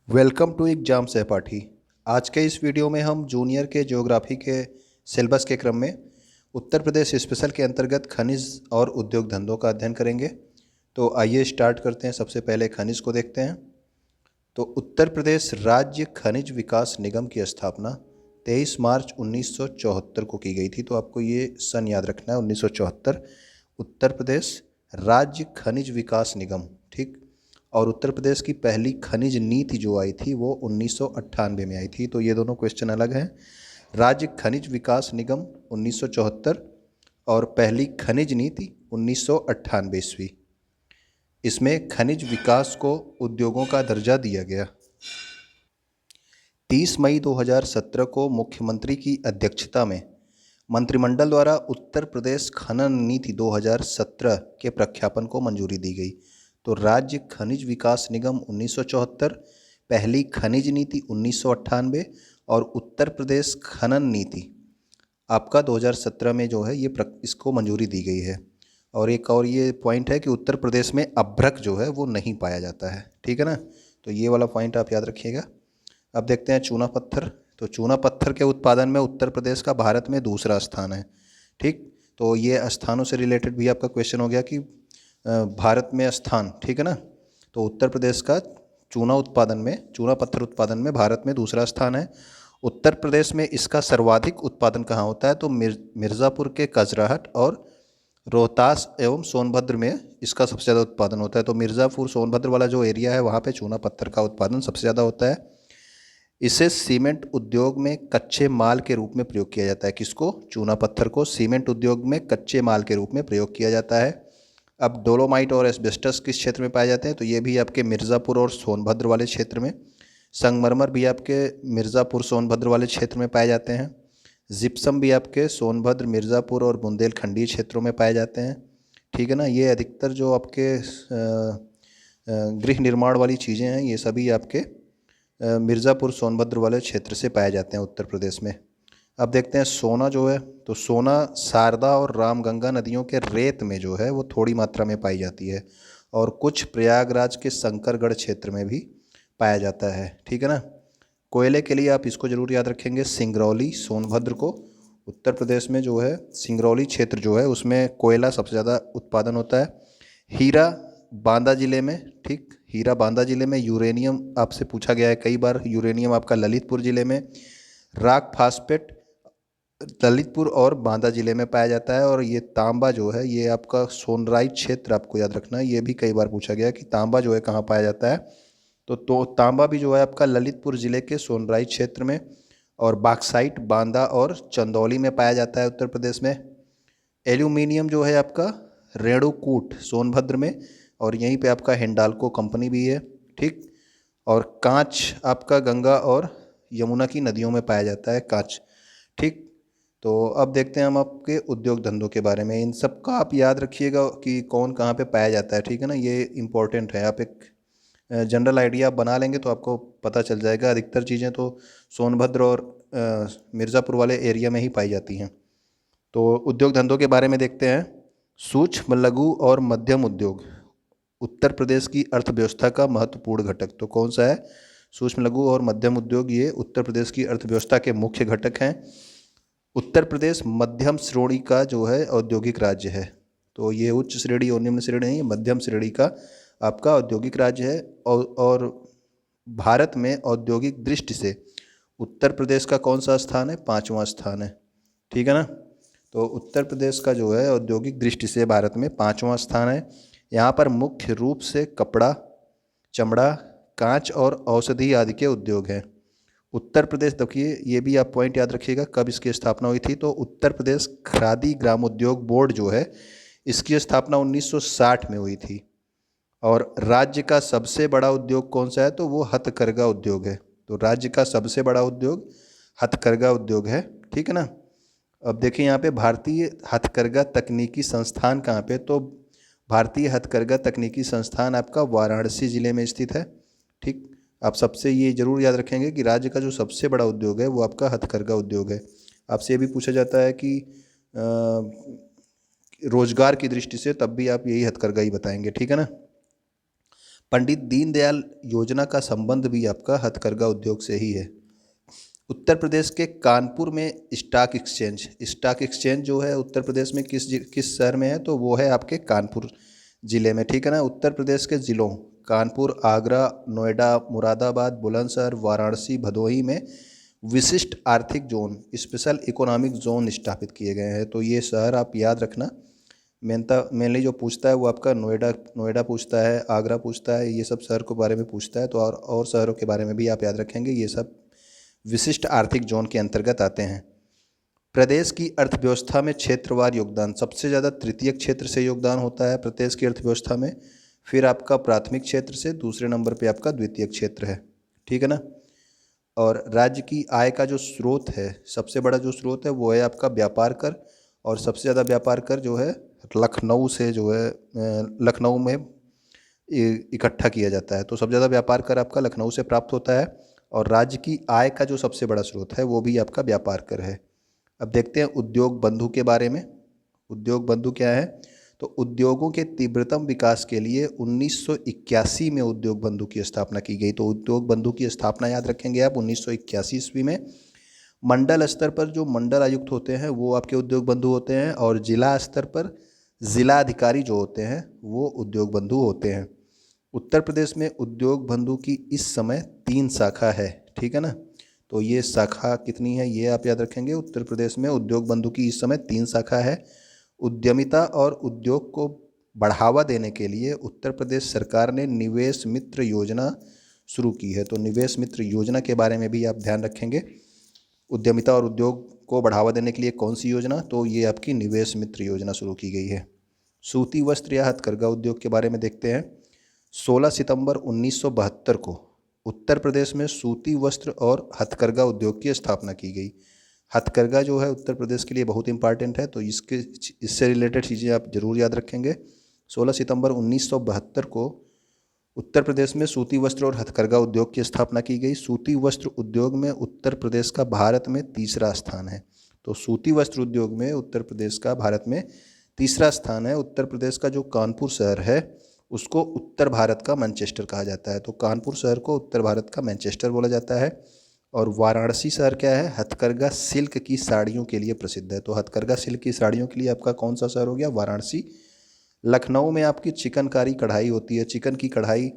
Welcome to exam सहपाठी। आज के इस वीडियो में हम जूनियर के ज्योग्राफी के सिलेबस के क्रम में उत्तर प्रदेश स्पेशल के अंतर्गत खनिज और उद्योग धंधों का अध्ययन करेंगे। तो आइए स्टार्ट करते हैं। सबसे पहले खनिज को देखते हैं। तो उत्तर प्रदेश राज्य खनिज विकास निगम की स्थापना 23 मार्च 1974 को की गई थी। तो आपको ये सन याद रखना है, 1974 उत्तर प्रदेश राज्य खनिज विकास निगम, ठीक। और उत्तर प्रदेश की पहली खनिज नीति जो आई थी वो 1998 में आई थी। तो ये दोनों क्वेश्चन अलग हैं। राज्य खनिज विकास निगम 1974 और पहली खनिज नीति 1998 ईस्वी। इसमें खनिज विकास को उद्योगों का दर्जा दिया गया। 30 मई 2017 को मुख्यमंत्री की अध्यक्षता में मंत्रिमंडल द्वारा उत्तर प्रदेश खनन नीति 2017 के प्रख्यापन को मंजूरी दी गई। तो राज्य खनिज विकास निगम 1974, पहली खनिज नीति 1998 और उत्तर प्रदेश खनन नीति आपका 2017 में जो है ये इसको मंजूरी दी गई है। और एक और ये पॉइंट है कि उत्तर प्रदेश में अभ्रक जो है वो नहीं पाया जाता है, ठीक है ना। तो ये वाला पॉइंट आप याद रखिएगा। अब देखते हैं चूना पत्थर। तो चूना पत्थर के उत्पादन में उत्तर प्रदेश का भारत में दूसरा स्थान है, ठीक। तो ये स्थानों से रिलेटेड भी आपका क्वेश्चन हो गया कि भारत में स्थान, ठीक है ना। तो उत्तर प्रदेश का चूना पत्थर उत्पादन में भारत में दूसरा स्थान है। उत्तर प्रदेश में इसका सर्वाधिक उत्पादन कहाँ होता है? तो मिर्ज़ापुर के कजराहट और रोहतास एवं सोनभद्र में इसका सबसे ज़्यादा उत्पादन होता है। तो मिर्ज़ापुर सोनभद्र वाला जो एरिया है वहाँ पे चूना पत्थर का उत्पादन सबसे ज़्यादा होता है। इसे सीमेंट उद्योग में कच्चे माल के रूप में प्रयोग किया जाता है। किसको? चूना पत्थर को सीमेंट उद्योग में कच्चे माल के रूप में प्रयोग किया जाता है। अब डोलोमाइट और एस्बेस्टस किस क्षेत्र में पाए जाते हैं? तो ये भी आपके मिर्ज़ापुर और सोनभद्र वाले क्षेत्र में। संगमरमर भी आपके मिर्ज़ापुर सोनभद्र वाले क्षेत्र में पाए जाते हैं। जिप्सम भी आपके सोनभद्र, मिर्ज़ापुर और बुंदेलखंडी क्षेत्रों में पाए जाते हैं, ठीक है ना। ये अधिकतर जो आपके गृह निर्माण वाली चीज़ें हैं ये सभी आपके मिर्ज़ापुर सोनभद्र वाले क्षेत्र से पाए जाते हैं उत्तर प्रदेश में। अब देखते हैं सोना जो है। तो सोना शारदा और रामगंगा नदियों के रेत में जो है वो थोड़ी मात्रा में पाई जाती है और कुछ प्रयागराज के शंकरगढ़ क्षेत्र में भी पाया जाता है, ठीक है ना। कोयले के लिए आप इसको ज़रूर याद रखेंगे, सिंगरौली सोनभद्र को उत्तर प्रदेश में जो है सिंगरौली क्षेत्र जो है उसमें कोयला सबसे ज़्यादा उत्पादन होता है। हीरा बांदा जिले में, ठीक। हीरा बांदा जिले में। यूरेनियम आपसे पूछा गया है कई बार। यूरेनियम आपका ललितपुर जिले में। राक फास्फेट ललितपुर और बांदा जिले में पाया जाता है। और ये तांबा जो है ये आपका सोनराइच क्षेत्र, आपको याद रखना है। ये भी कई बार पूछा गया कि तांबा जो है कहाँ पाया जाता है? तो तांबा भी जो है आपका ललितपुर ज़िले के सोनराइच क्षेत्र में। और बॉक्साइट बांदा और चंदौली में पाया जाता है उत्तर प्रदेश में। एल्यूमिनियम जो है आपका रेणुकूट सोनभद्र में। और यहीं पे आपका हिंडाल्को कंपनी भी है, ठीक। और कांच आपका गंगा और यमुना की नदियों में पाया जाता है, कांच, ठीक। तो अब देखते हैं हम आपके उद्योग धंधों के बारे में। इन सब का आप याद रखिएगा कि कौन कहाँ पे पाया जाता है, ठीक है ना। ये इम्पोर्टेंट है। आप एक जनरल आइडिया बना लेंगे तो आपको पता चल जाएगा। अधिकतर चीज़ें तो सोनभद्र और मिर्ज़ापुर वाले एरिया में ही पाई जाती हैं। तो उद्योग धंधों के बारे में देखते हैं। सूक्ष्म लघु और मध्यम उद्योग उत्तर प्रदेश की अर्थव्यवस्था का महत्वपूर्ण घटक। तो कौन सा है? सूक्ष्म लघु और मध्यम उद्योग ये उत्तर प्रदेश की अर्थव्यवस्था के मुख्य घटक हैं। उत्तर प्रदेश मध्यम श्रेणी का जो है औद्योगिक राज्य है। तो ये उच्च श्रेणी और निम्न श्रेणी नहीं, मध्यम श्रेणी का आपका औद्योगिक राज्य है। और भारत में औद्योगिक दृष्टि से उत्तर प्रदेश का कौन सा स्थान है? 5वां स्थान है, ठीक है ना। तो उत्तर प्रदेश का जो है औद्योगिक दृष्टि से भारत में 5वां स्थान है। यहाँ पर मुख्य रूप से कपड़ा, चमड़ा, कांच और औषधि आदि के उद्योग हैं। उत्तर प्रदेश, देखिए ये भी आप पॉइंट याद रखिएगा कब इसकी स्थापना हुई थी। तो उत्तर प्रदेश खादी ग्रामोद्योग बोर्ड जो है इसकी स्थापना 1960 में हुई थी। और राज्य का सबसे बड़ा उद्योग कौन सा है? तो वो हथकरघा उद्योग है। तो राज्य का सबसे बड़ा उद्योग हथकरघा उद्योग है, ठीक है ना। अब देखिए यहाँ पे भारतीय हथकरघा तकनीकी संस्थान कहाँ पे? तो भारतीय हथकरघा तकनीकी संस्थान आपका वाराणसी जिले में स्थित है, ठीक। आप सबसे ये जरूर याद रखेंगे कि राज्य का जो सबसे बड़ा उद्योग है वो आपका हथकरघा उद्योग है। आपसे ये भी पूछा जाता है कि रोजगार की दृष्टि से, तब भी आप यही हथकरघा ही बताएंगे, ठीक है ना। पंडित दीनदयाल योजना का संबंध भी आपका हथकरघा उद्योग से ही है। उत्तर प्रदेश के कानपुर में स्टॉक एक्सचेंज जो है उत्तर प्रदेश में किस शहर में है, तो वो है आपके कानपुर ज़िले में, ठीक है ना। उत्तर प्रदेश के ज़िलों कानपुर, आगरा, नोएडा, मुरादाबाद, बुलंदशहर, वाराणसी, भदोही में विशिष्ट आर्थिक जोन, स्पेशल इकोनॉमिक जोन स्थापित किए गए हैं। तो ये शहर आप याद रखना। मेनली जो पूछता है वो आपका नोएडा पूछता है, आगरा पूछता है, ये सब शहर के बारे में पूछता है। तो और शहरों के बारे में भी आप याद रखेंगे, ये सब विशिष्ट आर्थिक जोन के अंतर्गत आते हैं। प्रदेश की अर्थव्यवस्था में क्षेत्रवार योगदान, सबसे ज़्यादा तृतीयक क्षेत्र से योगदान होता है प्रदेश की अर्थव्यवस्था में, फिर आपका प्राथमिक क्षेत्र से, दूसरे नंबर पे आपका द्वितीयक क्षेत्र है, ठीक है ना। और राज्य की आय का जो स्रोत है, सबसे बड़ा जो स्रोत है वो है आपका व्यापार कर, और सबसे ज़्यादा व्यापार कर जो है लखनऊ से जो है लखनऊ में इकट्ठा किया जाता है। तो सबसे ज़्यादा व्यापार कर आपका लखनऊ से प्राप्त होता है, और राज्य की आय का जो सबसे बड़ा स्रोत है वो भी आपका व्यापार कर है। अब देखते हैं उद्योग बंधु के बारे में। उद्योग बंधु क्या है, तो उद्योगों के तीव्रतम विकास के लिए 1981 में उद्योग बंधु की स्थापना की गई। तो उद्योग बंधु की स्थापना याद रखेंगे आप 1981 ईस्वी में। मंडल स्तर पर जो मंडल आयुक्त होते हैं वो आपके उद्योग बंधु होते हैं, और जिला स्तर पर जिला अधिकारी जो होते हैं वो उद्योग बंधु होते हैं। उत्तर प्रदेश में उद्योग बंधु की इस समय 3 शाखा है, ठीक है ना। तो ये शाखा कितनी है ये आप याद रखेंगे। उत्तर प्रदेश में उद्योग बंधु की इस समय 3 शाखा है। उद्यमिता और उद्योग को बढ़ावा देने के लिए उत्तर प्रदेश सरकार ने निवेश मित्र योजना शुरू की है। तो निवेश मित्र योजना के बारे में भी आप ध्यान रखेंगे। उद्यमिता और उद्योग को बढ़ावा देने के लिए कौन सी योजना, तो ये आपकी निवेश मित्र योजना शुरू की गई है। सूती वस्त्र या हथकरघा उद्योग के बारे में देखते हैं। 16 सितंबर 1972 को उत्तर प्रदेश में सूती वस्त्र और हथकरघा उद्योग की स्थापना की गई। हथकरघा जो है उत्तर प्रदेश के लिए बहुत इंपॉर्टेंट है, तो इससे रिलेटेड चीज़ें आप जरूर याद रखेंगे। 16 सितंबर 1972 को उत्तर प्रदेश में सूती वस्त्र और हथकरघा उद्योग की स्थापना की गई। सूती वस्त्र उद्योग में उत्तर प्रदेश का भारत में तीसरा स्थान है। तो सूती वस्त्र उद्योग में उत्तर प्रदेश का भारत में तीसरा स्थान है। उत्तर प्रदेश का जो कानपुर शहर है उसको उत्तर भारत का मैनचेस्टर कहा जाता है। तो कानपुर शहर को उत्तर भारत का मैनचेस्टर बोला जाता है। और वाराणसी शहर क्या है, हथकरघा सिल्क की साड़ियों के लिए प्रसिद्ध है। तो हथकरघा सिल्क की साड़ियों के लिए आपका कौन सा शहर हो गया, वाराणसी। लखनऊ में आपकी चिकनकारी कढ़ाई होती है, चिकन की कढ़ाई,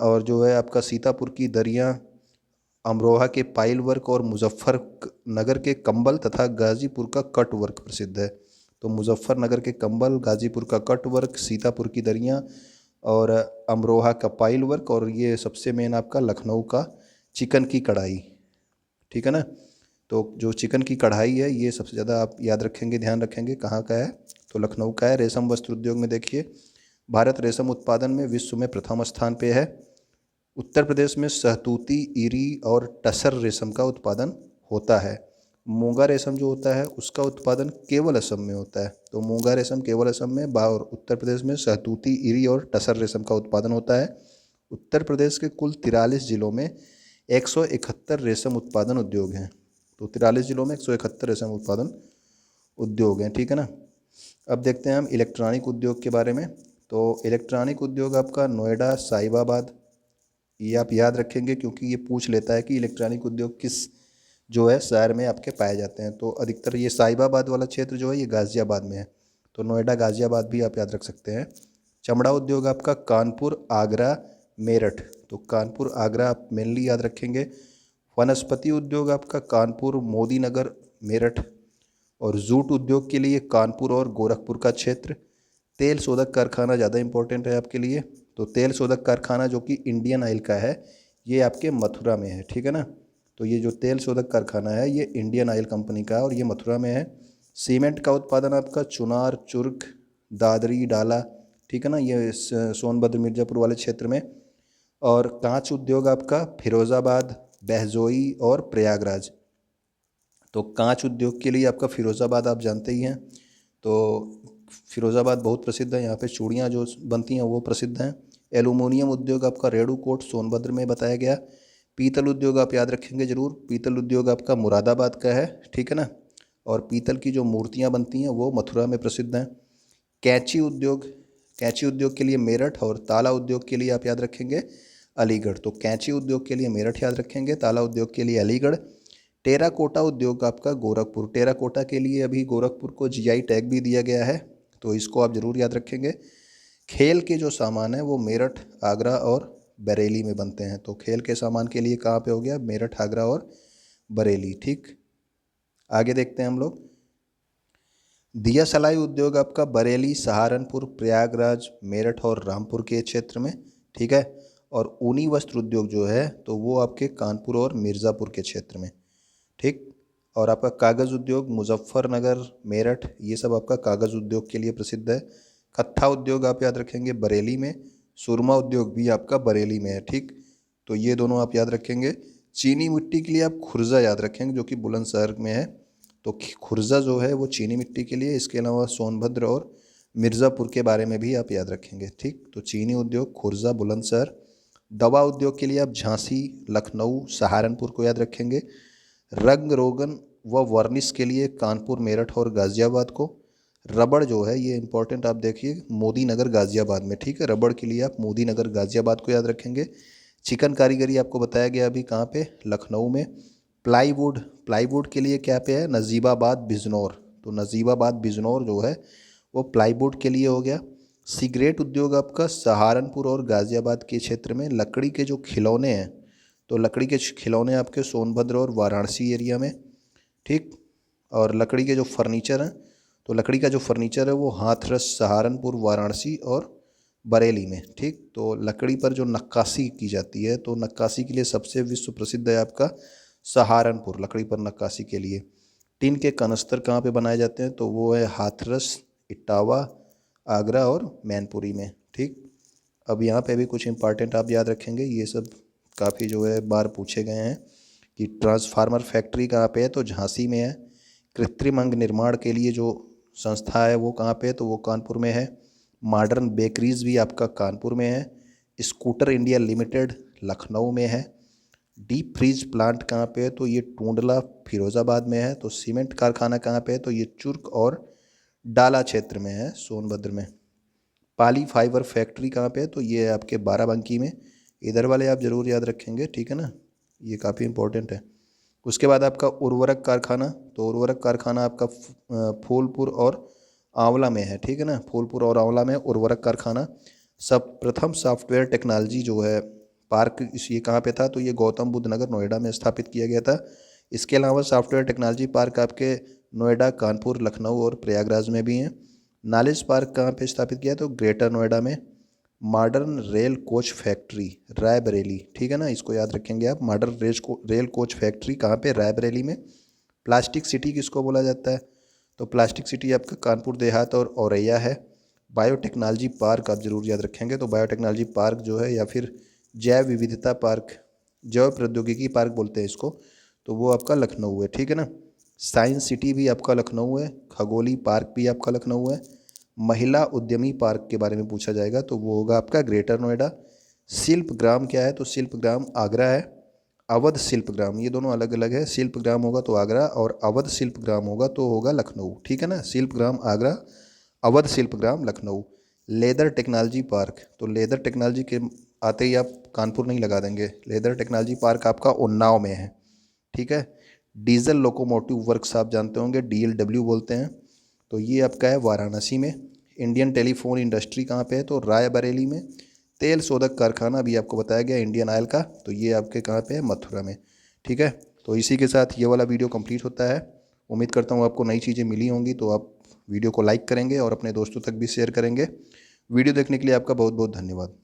और जो है आपका सीतापुर की दरियाँ, अमरोहा के पाइल वर्क, और मुजफ्फरनगर के कंबल तथा गाजीपुर का कट वर्क प्रसिद्ध है। तो मुजफ्फरनगर के कंबल, गाजीपुर का कट वर्क, सीतापुर की दरियाँ, और अमरोहा का पाइल वर्क, और ये सबसे मेन आपका लखनऊ का चिकन की कढ़ाई, ठीक है ना। तो जो चिकन की कढ़ाई है ये सबसे ज़्यादा आप याद रखेंगे, ध्यान रखेंगे कहाँ का है, तो लखनऊ का है। रेशम वस्त्र उद्योग में देखिए, भारत रेशम उत्पादन में विश्व में प्रथम स्थान पे है। उत्तर प्रदेश में सहतूती, इरी और टसर रेशम का उत्पादन होता है। मूंगा रेशम जो होता है उसका उत्पादन केवल असम में होता है। तो मूंगा रेशम केवल असम में, और उत्तर प्रदेश में सहतूती, इरी और टसर रेशम का उत्पादन होता है। उत्तर प्रदेश के कुल 43 जिलों में 171 रेशम उत्पादन उद्योग हैं। तो 43 जिलों में 171 रेशम उत्पादन उद्योग हैं, ठीक है ना। अब देखते हैं हम इलेक्ट्रॉनिक उद्योग के बारे में। तो इलेक्ट्रॉनिक उद्योग आपका नोएडा, साहिबाबाद, ये आप याद रखेंगे क्योंकि ये पूछ लेता है कि इलेक्ट्रॉनिक उद्योग किस जो है शहर में आपके पाए जाते हैं। तो अधिकतर ये साहिबाबाद वाला क्षेत्र जो है ये गाज़ियाबाद में है। तो नोएडा, गाज़ियाबाद भी आप याद रख सकते हैं। चमड़ा उद्योग आपका कानपुर, आगरा, मेरठ। तो कानपुर, आगरा आप मेनली याद रखेंगे। वनस्पति उद्योग आपका कानपुर, मोदीनगर, मेरठ। और जूट उद्योग के लिए कानपुर और गोरखपुर का क्षेत्र। तेल शोधक कारखाना ज़्यादा इंपॉर्टेंट है आपके लिए। तो तेल शोधक कारखाना जो कि इंडियन ऑयल का है ये आपके मथुरा में है, ठीक है ना। तो ये जो तेल शोधक कारखाना है ये इंडियन ऑयल कंपनी का है और ये मथुरा में है। सीमेंट का उत्पादन आपका चुनार, चुर्क, दादरी, डाला, ठीक है ना, ये सोनभद्र मिर्ज़ापुर वाले क्षेत्र में। और कांच उद्योग आपका फिरोज़ाबाद, बहजोई और प्रयागराज। तो कांच उद्योग के लिए आपका फिरोज़ाबाद आप जानते ही हैं। तो फिरोज़ाबाद बहुत प्रसिद्ध है, यहाँ पे चूड़ियाँ जो बनती हैं वो प्रसिद्ध हैं। एलुमिनियम उद्योग आपका रेणुकूट, सोनभद्र में बताया गया। पीतल उद्योग आप याद रखेंगे जरूर, पीतल उद्योग आपका मुरादाबाद का है, ठीक है ना। और पीतल की जो मूर्तियाँ बनती हैं वो मथुरा में प्रसिद्ध हैं। कैंची उद्योग, कैंची उद्योग के लिए मेरठ और ताला उद्योग के लिए आप याद रखेंगे अलीगढ़। तो कैंची उद्योग के लिए मेरठ याद रखेंगे, ताला उद्योग के लिए अलीगढ़। टेराकोटा उद्योग आपका गोरखपुर। टेराकोटा के लिए अभी गोरखपुर को जीआई टैग भी दिया गया है, तो इसको आप ज़रूर याद रखेंगे। खेल के जो सामान है वो मेरठ, आगरा और बरेली में बनते हैं। तो खेल के सामान के लिए कहाँ पे हो गया, मेरठ, आगरा और बरेली। ठीक, आगे देखते हैं हम लोग। दिया सलाई उद्योग आपका बरेली, सहारनपुर, प्रयागराज, मेरठ और रामपुर के क्षेत्र में। ठीक है, और ऊनी वस्त्र उद्योग जो है तो वो आपके कानपुर और मिर्ज़ापुर के क्षेत्र में। ठीक, और आपका कागज़ उद्योग मुजफ्फरनगर, मेरठ, ये सब आपका कागज़ उद्योग के लिए प्रसिद्ध है। खत्ता उद्योग आप याद रखेंगे बरेली में। सुरमा उद्योग भी आपका बरेली में है। ठीक, तो ये दोनों आप याद रखेंगे। चीनी मिट्टी के लिए आप खुर्जा याद रखेंगे जो कि बुलंदशहर में है। तो खुर्जा जो है वो चीनी मिट्टी के लिए। इसके अलावा सोनभद्र और मिर्ज़ापुर के बारे में भी आप याद रखेंगे। ठीक, तो चीनी उद्योग खुर्जा, बुलंदशहर। दवा उद्योग के लिए आप झांसी, लखनऊ, सहारनपुर को याद रखेंगे। रंग रोगन व वर्निश के लिए कानपुर, मेरठ और गाज़ियाबाद को। रबड़ जो है ये इंपॉर्टेंट आप देखिए मोदी नगर गाज़ियाबाद में। ठीक है, रबड़ के लिए आप मोदी नगर गाज़ियाबाद को याद रखेंगे। चिकन कारीगरी आपको बताया गया अभी कहाँ पे, लखनऊ में। प्लाईवुड, प्लाईवुड के लिए क्या पे है, नजीबाबाद, बिजनौर। तो नजीबाबाद, बिजनौर जो है वो प्लाईवुड के लिए हो गया। सिगरेट उद्योग आपका सहारनपुर और गाज़ियाबाद के क्षेत्र में। लकड़ी के जो खिलौने हैं तो लकड़ी के खिलौने आपके सोनभद्र और वाराणसी एरिया में। ठीक, और लकड़ी के जो फर्नीचर हैं तो लकड़ी का जो फर्नीचर है वो हाथरस, सहारनपुर, वाराणसी और बरेली में। ठीक, तो लकड़ी पर जो नक्काशी की जाती है तो नक्काशी के लिए सबसे विश्व प्रसिद्ध है आपका सहारनपुर, लकड़ी पर नक्काशी के लिए। टिन के कनस्तर कहाँ पे बनाए जाते हैं तो वो है हाथरस, इटावा, आगरा और मैनपुरी में। ठीक, अब यहाँ पे भी कुछ इंपॉर्टेंट आप याद रखेंगे, ये सब काफ़ी जो है बार पूछे गए हैं कि ट्रांसफार्मर फैक्ट्री कहाँ पे है तो झांसी में है। कृत्रिम अंग निर्माण के लिए जो संस्था है वो कहाँ पे है तो वो कानपुर में है। मॉडर्न बेकरीज भी आपका कानपुर में है। स्कूटर इंडिया लिमिटेड लखनऊ में है। डीप फ्रीज प्लांट कहाँ पे है तो ये टूंडला, फिरोज़ाबाद में है। तो सीमेंट कारखाना कहाँ पे है तो ये चुर्क और डाला क्षेत्र में है, सोनभद्र में। पाली फाइबर फैक्ट्री कहाँ पे है तो ये है आपके बाराबंकी में। इधर वाले आप ज़रूर याद रखेंगे, ठीक है ना, ये काफ़ी इंपॉर्टेंट है। उसके बाद आपका उर्वरक कारखाना, तो उर्वरक कारखाना आपका फूलपुर और आंवला में है। ठीक है ना, फूलपुर और आंवला में उर्वरक कारखाना। सब प्रथम सॉफ्टवेयर टेक्नोलॉजी जो है पार्क ये कहाँ पे था तो ये गौतम बुद्ध नगर, नोएडा में स्थापित किया गया था। इसके अलावा सॉफ्टवेयर टेक्नोलॉजी पार्क आपके नोएडा, कानपुर, लखनऊ और प्रयागराज में भी हैं। नॉलेज पार्क कहाँ पे स्थापित किया तो ग्रेटर नोएडा में। Modern rail coach factory Raebareli, ठीक है ना, इसको याद रखेंगे आप। मॉडर्न रेल कोच फैक्ट्री कहाँ पे, रायबरेली में। प्लास्टिक सिटी किसको बोला जाता है तो प्लास्टिक सिटी आपका कानपुर देहात और औरैया है। बायोटेक्नोलॉजी पार्क आप जरूर याद रखेंगे, तो बायोटेक्नोलॉजी पार्क जो है या फिर जैव विविधता पार्क, जैव प्रौद्योगिकी पार्क बोलते हैं इसको, तो वो आपका लखनऊ है। ठीक है ना। साइंस सिटी भी आपका लखनऊ है। खगोली पार्क भी आपका लखनऊ है। महिला उद्यमी पार्क के बारे में पूछा जाएगा तो वो होगा आपका ग्रेटर नोएडा। शिल्प ग्राम क्या है तो शिल्प ग्राम आगरा है। अवध शिल्प ग्राम, ये दोनों अलग अलग है। शिल्प ग्राम होगा तो आगरा और अवध शिल्प ग्राम होगा तो होगा लखनऊ। ठीक है ना, शिल्प ग्राम आगरा, अवध शिल्प ग्राम लखनऊ। लेदर टेक्नोलॉजी पार्क, तो लेदर टेक्नोलॉजी के आते ही आप कानपुर नहीं लगा देंगे, लेदर टेक्नोलॉजी पार्क आपका उन्नाव में है। ठीक है। डीजल लोकोमोटिव वर्क्स आप जानते होंगे, DLW बोलते हैं, तो ये आपका है वाराणसी में। इंडियन टेलीफोन इंडस्ट्री कहाँ पे है तो रायबरेली में। तेल शोधक कारखाना भी आपको बताया गया इंडियन ऑयल का, तो ये आपके कहाँ पे है, मथुरा में। ठीक है, तो इसी के साथ ये वाला वीडियो कंप्लीट होता है। उम्मीद करता हूँ आपको नई चीज़ें मिली होंगी, तो आप वीडियो को लाइक करेंगे और अपने दोस्तों तक भी शेयर करेंगे। वीडियो देखने के लिए आपका बहुत बहुत धन्यवाद।